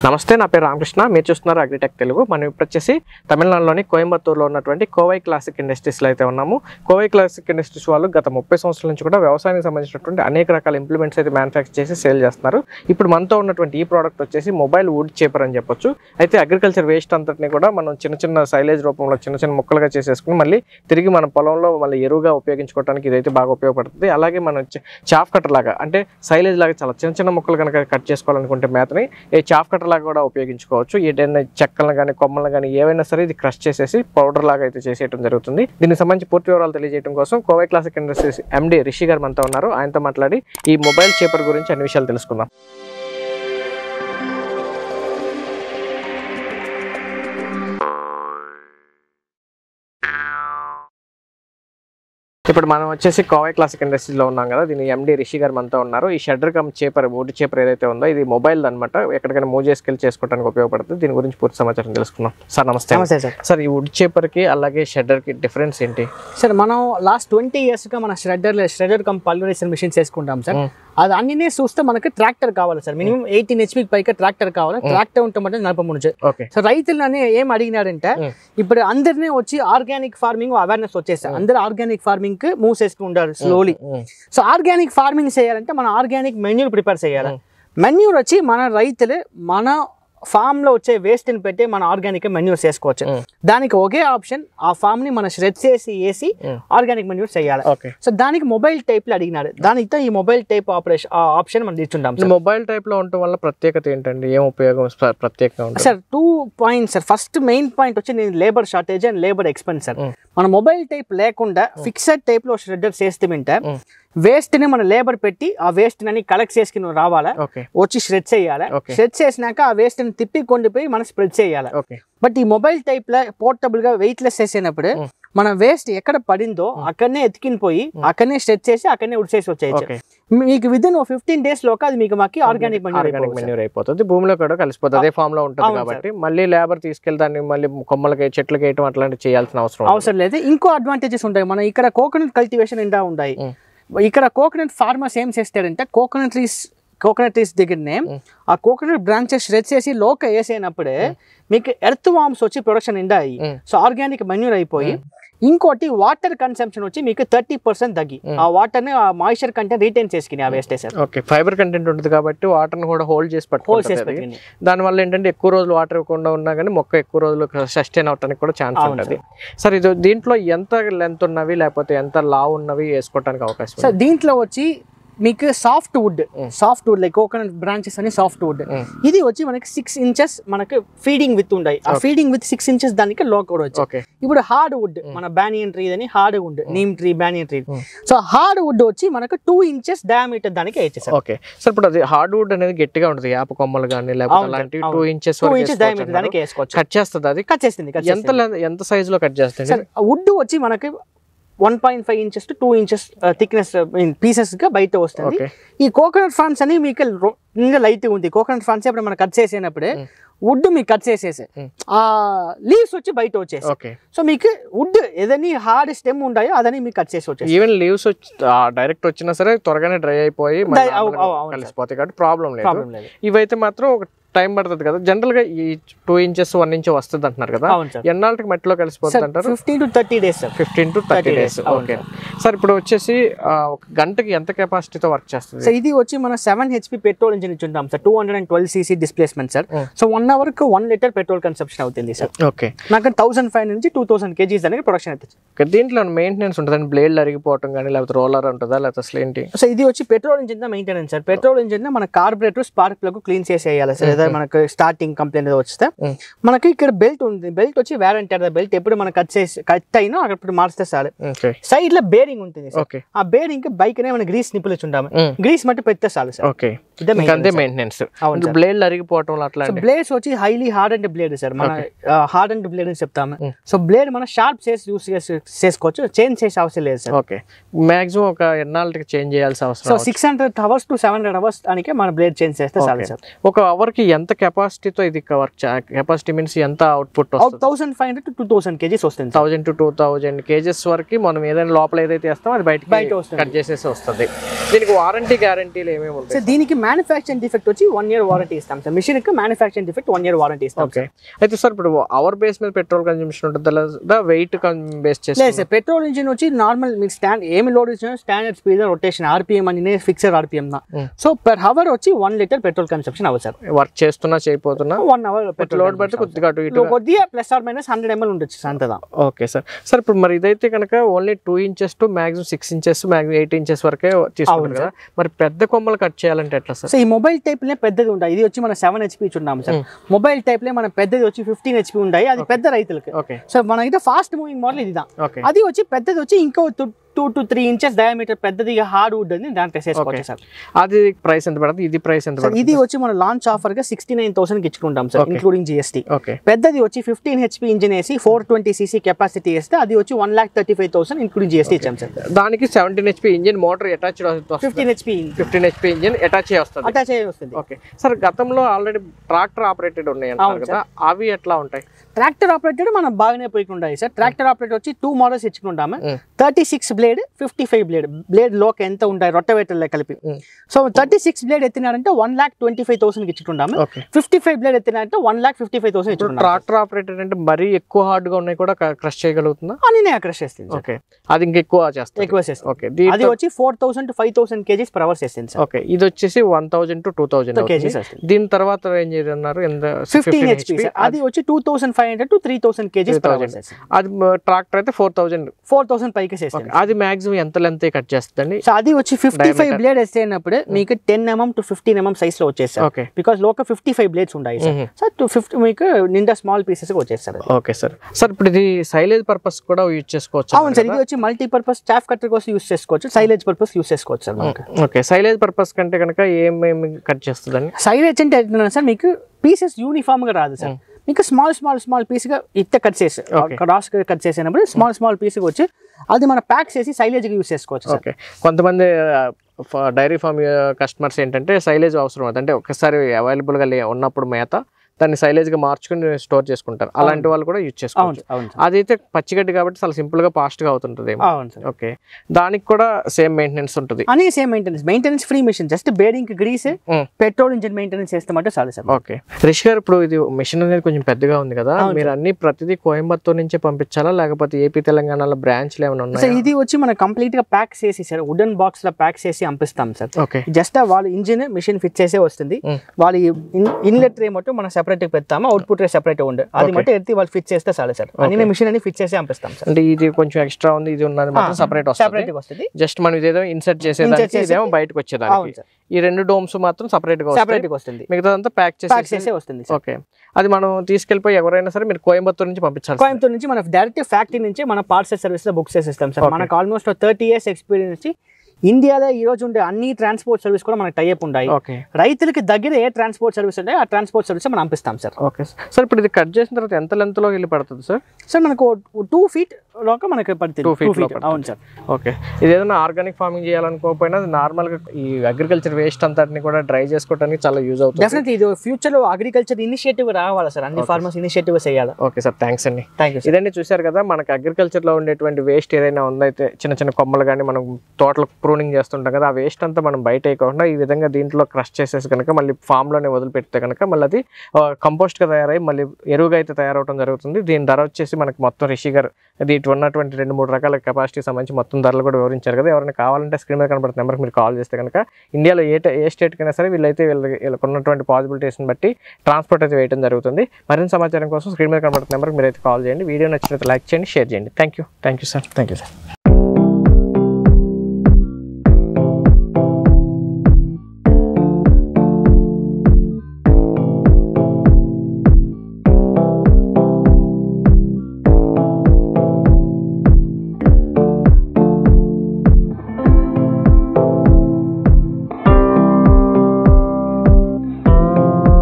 నమస్తే, నా పేరు రామకృష్ణ. మీరు చూస్తున్నారు అగ్రిటెక్ తెలుగు. మనం ఇప్పుడు వచ్చేసి తమిళనాడులోని కోయంబత్తూరులో ఉన్నటువంటి కోవై క్లాసిక్ ఇండస్ట్రీస్లో అయితే ఉన్నాము. కోవై క్లాసిక్ ఇండస్ట్రీస్ వాళ్ళు గత 30 సంవత్సరాల నుంచి కూడా వ్యవసాయానికి సంబంధించినటువంటి అనేక రకాల ఇంప్లిమెంట్స్ అయితే మ్యానుఫ్యాక్చర్ చేసి సేల్ చేస్తున్నారు. ఇప్పుడు మనతో ఉన్నటువంటి ఈ ప్రోడక్ట్ వచ్చేసి మొబైల్ వుడ్ చేపర్ అని చెప్పొచ్చు. అయితే అగ్రికల్చర్ వేస్ట్ అంతటిని కూడా మనం చిన్న చిన్న సైలేజ్ రూపంలో చిన్న చిన్న ముక్కలుగా చేసేసుకుని మళ్ళీ తిరిగి మన పొలంలో మళ్ళీ ఎరువుగా ఉపయోగించుకోవడానికి ఇదైతే బాగా ఉపయోగపడుతుంది. అలాగే మనం చాఫ్ కట్టర్ లాగా, అంటే సైలేజ్ లాగా చాలా చిన్న చిన్న ముక్కలు కనుక కట్ చేసుకోవాలనుకుంటే మేతని ఈ చాఫ్ కట్టర్ లాగా కూడా ఉపయోగించుకోవచ్చు. ఏదైనా చెక్కలను కానీ కొమ్మలను కానీ ఏవైనా సరే ఇది క్రష్ చేసేసి పౌడర్ లాగా అయితే చేసేయడం జరుగుతుంది. దీనికి సంబంధించి పూర్తి వివరాలు తెలియజేయడం కోసం కోవై క్లాసిక్ ఇండస్ట్రీస్ ఎండి రిషి గారు మనతో ఉన్నారు. ఆయనతో మాట్లాడి ఈ మొబైల్ చేపర్ గురించి అన్ని విషయాలు తెలుసుకుందాం. ఇప్పుడు మనం వచ్చేసి కోవై క్లాసిక్ ఇండస్ట్రీలో ఉన్నాం కదా. దీని ఎండి రిషి గారు మనతో ఉన్నారు. ఈ షెడర్ కమ్ చేపర్, వుడ్ చేపర్ ఏదైతే ఉందో ఇది మొబైల్ అనమాట. ఎక్కడికైనా మూవ్ చేసుకెళ్ళి చేసుకోవడానికి ఉపయోగపడుతుంది. దీని గురించి పూర్తి సమాచారం తెలుసుకున్నాం. సార్ నమస్తే. నమస్తే సార్. సార్, ఈ వుడ్ చేపర్ కి అలాగే షెడర్ కి డిఫరెన్స్ ఏంటి సార్? మనం లాస్ట్ 20 years గా మన షెడర్ కమ్ పల్వరైజేషన్ మిషన్స్ వేసుకుంటాం సార్. అది అన్ని చూస్తే మనకి ట్రాక్టర్ కావాలి సార్. మినిమం 18 HP పైగా ట్రాక్టర్ కావాలి. ట్రాక్టర్ ఉంటే నడపముందు సో రైతులని ఏం అడిగినారంటే, ఇప్పుడు అందరినీ వచ్చి ఆర్గానిక్ ఫార్మింగ్ అవేర్నెస్ వచ్చేసారు. అందరూ ఆర్గానిక్ ఫార్మింగ్ కి మూవ్ చేస్తూ ఉంటారు స్లోలీ. సో ఆర్గానిక్ ఫార్మింగ్ చేయాలంటే మనం ఆర్గానిక్ మెన్యూర్ ప్రిపేర్ చేయాలి. మెన్యూర్ వచ్చి మన రైతులు మన ఫామ్ లో వచ్చే వేస్ట్ ని పెట్టి మన ఆర్గానిక్ మెన్యూర్ చేసుకోవచ్చు. దానికి ఒకే ఆప్షన్, ఆ ఫామ్ ని మనం ష్రెడ్ చేసి వేసి ఆర్గానిక్ మెన్యూర్ చేయాలి. సో దానికి మొబైల్ టైప్ లో అడిగినారు. దానితో ఈ మొబైల్ టైప్ ఆప్షన్ మనం తీసుకుంటాం. మొబైల్ టైప్ లో ఉండటం వల్ల ప్రత్యేకత ఏంటండి? ఏం ఉపయోగం ప్రత్యేకంగా ఉంటుంది sir? 2 points sir. First main point వచ్చి నేను labour shortage and labour expense sir. మన మొబైల్ టైప్ లేకుండా ఫిక్సెడ్ టైప్ లో షెడ్డర్ చేస్తే వేస్ట్ ని మన లేబర్ పెట్టి ఆ వేస్ట్ ని కలెక్ట్ చేసుకుని రావాలా, వచ్చి ష్రెడ్ చేయాలి. ష్రెడ్ చేసినాక ఆ వేస్ట్ ని తిప్పి కొండిపోయి మనం స్ప్రెడ్ చేయాలి. బట్ ఈ మొబైల్ టైప్ లో పోర్టబుల్ గా వెయిట్ లెస్ చేసినప్పుడు మన వేస్ట్ ఎక్కడ పడిందో అక్కడనే ఎత్తుకిని పోయి అక్కడనే స్ట్రెచ్ చేసి అక్కడనే ఉడిచేసి వచ్చేయచ్చు. మీకు విదిన్ 15 days లో అది మీకు మాకు ఆర్గానిక్ మెన్యూర్ అయిపోతుంది. భూమిలో కూడా కలిసిపోతుంది. అదే ఫామ్ లో ఉంటుంది కాబట్టి మళ్ళీ లేబర్ తీసుకెళ్లి దాన్ని మళ్ళీ కొమ్మలకి చెట్లకి వేయటం అట్లాంటివి చేయాల్సిన అవసరం లేదు. ఇంకో అడ్వాంటేజెస్ ఉంటాయి. మన ఇక్కడ కోకోనట్ కల్టివేషన్ ఇంకా ఉంటాయి. ఇక్కడ కోకోనట్ ఫార్మర్స్ ఏం చేస్తారంటే కోకోనట్ ట్రీస్ దగ్గరనే ఆ కోకోనట్ బ్రాంచెస్ ష్రెడ్ చేసి లోక వేసేనప్పుడే మీకు ఎర్త్ వామ్స్ వచ్చి ప్రొడక్షన్ అయ్యి సో ఆర్గానిక్ మెన్యూర్ అయిపోయి, ఇంకోటి వాటర్ కన్సంప్షన్ వచ్చి మీకు 30% తగ్గి ఆ వాటర్ ని ఆ మాయిశ్చర్ కంటెంట్ రిటైన్ చేసుకుని ఆ waste sir. Okay, fibre content ఉంటుంది కాబట్టి వాటర్ ని కూడా హోల్డ్ చేసి పెట్టుకుంటుంది. దానివల్ల ఏంటంటే ఎక్కువ రోజులు వాటర్ ఇవ్వకుండా ఉన్నా కానీ మొక్క ఎక్కువ రోజులు సస్టైన్ అవడానికి కూడా ఛాన్స్ ఉంటుంది. సార్, ఇది దీంట్లో ఎంత లెంత్ ఉన్నవి లేకపోతే ఎంత లావ్ ఉన్నవి వేసుకోవడానికి అవకాశం? సార్ దీంట్లో వచ్చి మీకు soft wood like coconut branches అని సాఫ్ట్ వుడ్. ఇది వచ్చి మనకి 6 inches మనకి ఫీడింగ్ విత్ ఉంటాయి. ఆ ఫీడింగ్ విత్ 6 inches దానికి లో కూడా వచ్చి. ఇప్పుడు హార్డ్ వుడ్ మన బ్యానియన్ ట్రీ అని hard wood, neem tree, banyan tree. So hard wood వచ్చి మనకు 2 inches డయామీటర్ దానికి వేసేసారు. ఓకే సార్, ఇప్పుడు అది హార్డ్ వుడ్ అనేది గట్టిగా ఉంటుంది. యాప కొమ్మలు కానీ లేకపోతే అలాంటి 2 inches డయామీటర్ దానికి వేసుకోవచ్చు. కట్ చేస్తుంది. అది కట్ చేస్తుంది. ఎంత సైజ్ లో కట్ చేస్తుంది? వుడ్ వచ్చి మనకి 1.5 inches to 2 inches thickness pieces గా బయట వస్తుంది. ఈ కోకోనట్ ఫాన్స్ అని మీకు ఇంకా లైట్ ఉంది. కోకోనట్ ఫాన్స్ ఎప్పుడు మనం కట్ చేసినప్పుడే వుడ్ మీకు కట్ చేసేసి ఆ లీవ్స్ వచ్చి బయట వచ్చేసి, సో మీకు వుడ్ ఏదని హార్డ్ స్టెమ్ ఉంటాయో అదని మీకు కట్ చేసి వచ్చేసి. ఈవెన్ లీవ్స్ డైరెక్ట్ వచ్చినా సరే త్వరగానే డ్రై అయిపోయి కలిసిపోతాయి కాబట్టి ప్రాబ్లం లేదు. ఇవైతే మాత్రం ఒక టైం పడుతుంది కదా. జనరల్ గా ఈ 2 inches 1 inch వస్తుంది అంటున్నారు కదా, ఎన్నాళ్ళకి మట్టిలో కలిసిపోతుంది అంటారు? 15 to 30 days sir. 15 to 30 days. Okay sir, ఇప్పుడు వచ్చేసి ఒక గంటకి ఎంత కెపాసిటీతో వర్క్ చేస్తుంది? సో ఇది వచ్చి మన 7 HP పెట్రోల్ ఇంజిన్ ఇచ్చుంటాం sir. 212 cc displacement sir. So 1 hour కు 1 liter పెట్రోల్ కన్సంప్షన్ అవుతుంది సార్. ఓకే, నాకు 1500 నుంచి 2000 kgs అనేది ప్రొడక్షన్ అవుతుంది. దీంట్లో మెయింటెనెన్స్ ఉంటుంది? బ్లేడ్ అరిగిపోవటం కానీ లేకపోతే రోలర్ ఉంటుందా లేకపోతే అసలు ఏంటి? సో ఇది వచ్చి petrol engine maintenance sir. Petrol engine మన కార్బొరేటర్ స్పార్క్ ప్లగ్ క్లీన్ చేసేయాలి సార్. మనకు స్టార్టింగ్ కంప్లైంట్ వస్తే మనకి ఇక్కడ బెల్ట్ ఉంది. బెల్ట్ వచ్చి వారంటీ బెల్ట్ ఎప్పుడు మనం కట్ అయినా అక్కడ మార్స్తే సార్. సైడ్ లో బేరింగ్ ఉంటుంది. ఆ బేరింగ్ బైక్ నే మనం గ్రీస్ నిప్పులు ఉంటాము. గ్రీస్ మట్టి పెడితే చాలు సార్. మెయింటెనెన్స్. బ్లేడ్ అరిగిపోవటం అట్లా బ్లేడ్స్ వచ్చి highly hard and blade sir. మన హార్డ్ అండ్ బ్లేడ్ అని చెప్తాము. సో బ్లేడ్ మనం షార్ప్ చేసి యూస్ చేసుకోవచ్చు. చేంజ్ చేసే అవసరం లేదు సార్. ఓకే, మాక్సిమం ఒక ఎన్నాళ్ళకి చేంజ్ చేయాల్సిన అవసరం? సో 600 hours to 700 hours అనికే మన బ్లేడ్ చేంజ్ చేస్తే చాలు సార్. ఒక అవర్ కి ఎంత కెపాసిటీతో ఇది వర్క్ కెపాసిటీ మీన్స్ ఎంత అవుట్పుట్ వస్తుంది? 1500 to 2000 kgs వస్తుంది. 1000 to 2000 kgs వరకు మనం ఏదైనా లోపల ఏదైతే వేస్తామో అది బయట కట్ చేసేసి వస్తుంది. దీనికి వారంటీ గ్యారంటీలు ఏమేమి ఉంటాయి? సార్ దీనికి మ్యానుఫ్యాక్చరింగ్ డిఫెక్ట్ వచ్చి 1 year వారంటీ ఇస్తాం సార్. మిషన్ కి మ్యానుఫ్యాక్చరింగ్ డిఫెక్ట్ 1 year వారంటీ ఇస్తాం. ఓకే. అయితే సార్ ఇప్పుడు అవర్ బేస్ మీద పెట్రోల్ కన్జంప్షన్ ఉంటుంది లేదా వెయిట్ బేస్ చేసి? లేదు సార్, పెట్రోల్ ఇంజిన్ వచ్చి నార్మల్ మీకు ఏమి లోడ్ ఇచ్చినా స్టాండర్డ్ స్పీడ్ రొటేషన్ RPM అని ఫిక్స్డ్ RPM దా. సో పర్ అవర్ వచ్చి 1 liter పెట్రోల్ కన్సంప్షన్ అవ్వదు సార్. వర్క్ చేస్తున్నా చేయకపోతున్నా 1 hour పెట్రోల్ లోడ్ బట్టి కొద్దిగా కొద్దిగా ప్లస్ ఆర్ మైనస్ 100 ml ఉండొచ్చు అంతదా. Okay sir. సార్ ఇప్పుడు మరి ఇదైతే కనుక only 2 inches to maximum 6 inches maximum 8 inches వరకే తీసుకుంటారు కదా, మరి పెద్ద కొమ్మలు కట్ చేయాలంటే ఎట్లా సార్? సో ఈ మొబైల్ టైప్ లే పెద్దది ఉంటాయి. ఇది వచ్చి మన 7 HP చూద్దాం సార్. మొబైల్ టైప్ లే మన పెద్దది వచ్చి 15 HP ఉంటాయి. అది పెద్ద రైతులకి. ఓకే. సో మన అయితే ఫాస్ట్ మూవింగ్ మోడల్ ఇదిదా. ఓకే. అది వచ్చి పెద్దది వచ్చి ఇంకో 2 to 3 inches డయామీటర్ పెద్దది హార్డ్ వుడ్ అని దాంట్లో వేసేసుకోవచ్చు సార్. అది ప్రైస్ ఎంత పడుతుంది? ఇది ప్రైస్ ఎంత పడుతుంది? ఇది వచ్చి మన లాంచ్ ఆఫర్ గా 69,000 కి ఇచ్చుకుంటాం సార్, ఇంక్లూడింగ్ GST. ఓకే. పెద్దది వచ్చి 15 HP ఇంజిన్ వేసి 420 cc కెపాసిటీ వేస్తే అది వచ్చి 1,35,000 ఇంక్లూడింగ్ GST ఇచ్చాం సార్. దానికి 17 HP engine motor attach 15 HP engine attach వస్తుంది. అటాచ్ అయ్యి వస్తుంది. Okay sir. గతంలో ఆల్రెడీ ట్రాక్టర్ ఆపరేటెడ్ ఉన్నాయి అంటారు కదా, అవి ఎట్లా ఉంటాయి? ట్రాక్టర్ ఆపరేటెడ్ మనం బాగానే పోయికుంటాయి సార్. ట్రాక్టర్ ఆపరేటర్ వచ్చి 2 మోడల్స్ ఇచ్చుకుంటాము. 36 బ్లేడ్, 55 బ్లేడ్ లోకి ఎంత ఉంటాయి రొటవేటర్ కలిపి. సో 36 బ్లేడ్ ఎత్తినారంటే 1,25,000 ఇచ్చుకుంటాము. 55 బ్లేడ్ ఎత్తినారంటే 1,55,000 ఇచ్చుకుంటాం. ట్రాక్టర్ ఆపరేటర్ అంటే మరీ ఎక్కువ హార్డ్ గా ఉన్నాయి కూడా క్రష్ చేయగలుగుతుందా? అని నేను క్రష్ చేస్తాను. ఓకే. అది ఇంకా ఎక్కువ చేస్తాను. ఓకే. అది వచ్చి 4,000 to 5,000 kgs per hour చేస్తుంది సార్. ఓకే. ఇది వచ్చేసి 1,000 to 2,000 kgs. దీని తర్వాత రేంజ్ ఏదన్నారు? 15 HP sir. అది వచ్చి 2,500 to 3,000 kgs per hour. అది ట్రాక్టర్ అయితే 4,000 పైకి చేస్తుంది. అది మాక్సిమం ఎంత లెంత్ కట్ చేస్తుందండి? సో అది వచ్చి 55 బ్లేడ్ వేసేటప్పుడు మీకు 10 mm to 15 mm సైజ్ లో వచ్చేస్తారు. ఓకే. బికాజ్ లోక 55 బ్లేడ్స్ ఉంటాయి సార్. సో 250 మీకు నిండా స్మాల్ పీసెస్ వచ్చేస్తారు. Okay sir. సార్ ఇప్పుడు ఇది సైలేజ్ పర్పస్ కూడా యూజ్ చేసుకోవచ్చు? అవును సార్. ఇది వచ్చి మల్టీపర్పస్ చాఫ్ కట్టర్ కోసం యూజ్ చేసుకోవచ్చు, సైలేజ్ పర్పస్ యూజ్ చేసుకోవచ్చు సార్. ఓకే. సైలేజ్ పర్పస్ కంటే కనుక ఏమేమి కట్ చేస్తుందండి? సైలేజ్ అంటే సార్ మీకు పీసెస్ యూనిఫామ్ గా రాదు సార్. మీకు స్మాల్ పీస్ గా ఇట్ట కట్ చేసి క్రాస్ కట్ చేసినప్పుడు స్మాల్ పీస్ వచ్చి అది మన ప్యాక్ చేసి సైలేజ్ యూజ్ చేసుకోవచ్చు. ఓకే. కొంతమంది డైరీ ఫార్మ్ కస్టమర్స్ ఏంటంటే సైలేజ్ అవసరం అంటే ఒకసారి అవైలబుల్గా ఉన్నప్పుడు మేత దాన్ని సైలేజ్ గా మార్చుకుని స్టోర్ చేసుకుంటారు. అలాంటి వాళ్ళు కూడా యూజ్ చేసుకోవచ్చు. అదైతే పచ్చిగడ్డి కాబట్టి చాలా సింపుల్ గా ఫాస్ట్ గా అవుతుంటది. ఓకే. దానికి కూడా సేమ్ మెయింటెనెన్స్ ఉంటుంది? అని same maintenance free machine. Just bearing grease, petrol engine maintenance చేస్తామంటే చాలు సార్. ఓకే. రిష్ గారు, ఇప్పుడు ఇది మిషన్ అనేది కొంచెం పెద్దగా ఉంది కదా, మీరు అన్ని ప్రతిదీ కోయంబత్తూర్ నుంచే పంపించాలా లేకపోతే ఏపీ తెలంగాణలో బ్రాంచ్లు ఏమైనా ఉన్నాయా? ఇది వచ్చి మనం కంప్లీట్ గా ప్యాక్ చేసి సార్ వుడెన్ బాక్స్ లో ప్యాక్ చేసి పంపిస్తాం సార్. ఓకే. జస్ట్ వాళ్ళు ఇంజిన్ మిషన్ ఫిట్ చేసే వస్తుంది. వాళ్ళు ఇన్లెట్ ట్రే మటు మనం సెపరేట్ పెడతాము, అవుట్పుట్ రే సెపరేట్ ఉండే అది మటు ఎత్తి వాళ్ళు ఫిట్ చేస్తే చాలు సార్. అన్ని మిషన్ అని ఫిట్ చేసి పంపిస్తాం సార్. అంటే ఇది కొంచెం ఎక్స్ట్రా ఉంది, ఇది ఉన్నది మాత్రం సెపరేట్ వస్తుంది. జస్ట్ మనం ఇదేదో ఇన్సర్ట్ చేసేదానికి ఇదేమో బయటకు వచ్చేదానికి. ఈ 2 డోమ్స్ మాత్రం సెపరేట్ గా వస్తుంది. మిగతాదంతా ప్యాక్ చేసి వస్తుంది. ఓకే. అది మనం తీసుకెళ్ళిపోయి ఎవరైనా సరే మీరు కోయంబత్తూర్ నుంచి పంపించాలి. కోయంబత్తూర్ నుంచి మనం డైరెక్ట్ ఫ్యాక్టరీ నుంచి మన పార్సల్ సర్వీస్ లో బుక్ చేసేస్తాం సార్. మనకు ఆల్మోస్ట్ 30 years ఎక్స్పీరియన్స్. ఇండియాలో ఈ రోజు ఉండే అన్ని ట్రాన్స్పోర్ట్ సర్వీస్ కూడా మనకి టైఅప్ ఉన్నాయి. రైతులకి దగ్గర ఏ ట్రాన్స్పోర్ట్ సర్వీస్ ఉంటాయి ఆ ట్రాన్స్పోర్ట్ సర్వీస్ మనం పంపిస్తాం సార్. Okay sir. ఇప్పుడు ఇది కట్ చేసిన తర్వాత ఎంత లెంత్ లో వెళ్ళి పడుతుంది సార్? సార్ మనకు 2 feet లోక మనకి పడుతుంది. 2 feet. అవును సార్. ఓకే. ఇది ఏదైనా ఆర్గానిక్ ఫార్మింగ్ చేయాలనుకోకపోయినా నార్మల్ గా ఈ అగ్రికల్చర్ వేస్ట్ అంతటిని కూడా డ్రై చేసుకోవడానికి చాలా యూజ్ అవుతుంది. డెఫినెట్లీ ఇది ఫ్యూచర్ లో అగ్రికల్చర్ ఇనిషియేటివ్ రావాలి సార్. అన్ని ఫార్మర్స్ ఇనిషియేటివ్ చేయాలి. Okay sir. థ్యాంక్స్ అండి. ఇదండి చూసారు కదా, మనకి అగ్రికల్చర్ లో ఉండేటువంటి వేస్ట్ ఏదైనా ఉందైతే చిన్న కొమ్మలు కానీ మనం తోటలో ప్రూనింగ్ చేస్తుంటాం కదా, ఆ వేస్ట్ అంతా మనం బయట వేయకుండా ఈ విధంగా దీంట్లో క్రష్ చేసేసి కనుక మళ్ళీ ఫామ్ లోనే వదిలిపెడితే కనుక మళ్ళీ అది కంపోస్ట్ గా తయారై మళ్ళీ ఎరువుగా అయితే తయారవడం జరుగుతుంది. దీని ధర వచ్చేసి మనకి మొత్తం రిషి గారు అది ఇటు ఉన్నటువంటి 2-3 రకాల కెపాసిటీ సంబంధించి మొత్తం ధరలు కూడా వివరించారు కదా. ఎవరైనా కావాలంటే స్క్రీన్ మీద కనబడుతున్న నెంబర్కి మీరు కాల్ చేస్తే కనుక ఇండియాలో ఏ స్టేట్ కైనా సరే వీళ్ళైతే వీళ్ళకి ఉన్నటువంటి పాసిబిలిటీస్ని బట్టి ట్రాన్స్పోర్ట్ అయితే వేయడం జరుగుతుంది. మరింత సమాచారం కోసం స్క్రీన్ మీద కనబడుతున్న నెంబర్కి మీరైతే కాల్ చేయండి. వీడియో నచ్చినట్లయితే లైక్ చేయండి, షేర్ చేయండి. Thank you sir.